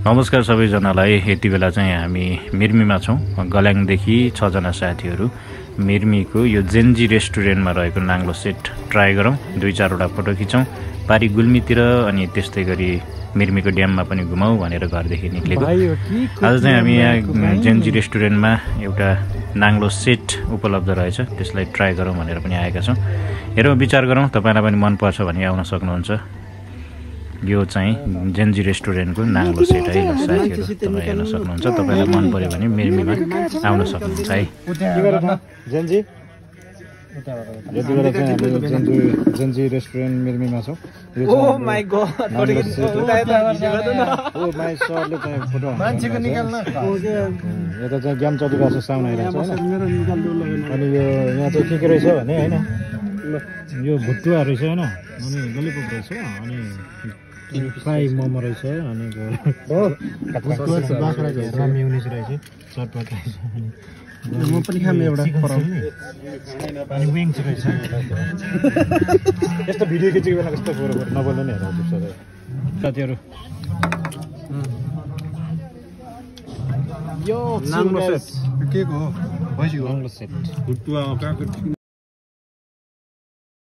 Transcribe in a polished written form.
नमस्कार सबैजनालाई। यति बेला चाहिँ हामी मिर्मीमा छौँ। गल्याङदेखि 6 जना साथीहरू मिर्मीको यो जेन्जी रेस्टुरेन्टमा रहेको नाङ्लो सेट ट्राई गरौँ। 2-4 वटा फोटो खिचौँ पारी गुल्मीतिर, अनि त्यस्तै गरी मिर्मीको ड्याममा पनि घुमाउँ भनेर घरदेखि निक्लेको। आज चाहिँ हामी यहाँ जेन्जी रेस्टुरेन्टमा एउटा नाङ्लो सेट उपलब्ध रहेछ, त्यसलाई ट्राई गरौँ भनेर पनि आएका छौँ। हेरौँ, विचार गरौँ, तपाईँलाई पनि मनपर्छ भने आउन सक्नुहुन्छ। यो चाहिँ जेन्जी रेस्टुरेन्टको नाङ्लो सेट है साथीहरू, तपाईँ हेर्न सक्नुहुन्छ। तपाईँलाई मन पर्यो भने मिर्मीमा आउन सक्नुहुन्छ है। जेन्जी यति बेला चाहिँ हामी जेन्जी रेस्टुरेन्ट मिर्मीमा छौँ। ओ माय गॉड, सरले चाहिँ फोटो यता चाहिँ गेम चलिरहेको छ, साउन्ड आइरहेको छ होइन। अनि यो यहाँ चाहिँ के रहेछ भने होइन, यो भुटुवा रहेछ होइन, अनि ललिपप रहेछ, अनि फ्राई मोमो रहेछ, अनि बाख्राको म्युनिस रहेछ, चटपट रहेछ, म पनि खाम एउटा अनि विङ्स रहेछ। यस्तो भिडियो खिचेको बेला कस्तो नबोल्नु नि हेर्नु सबै साथीहरू। यो नाङ्लो सेट के को हो? नाङ्लो सेट भुटुवा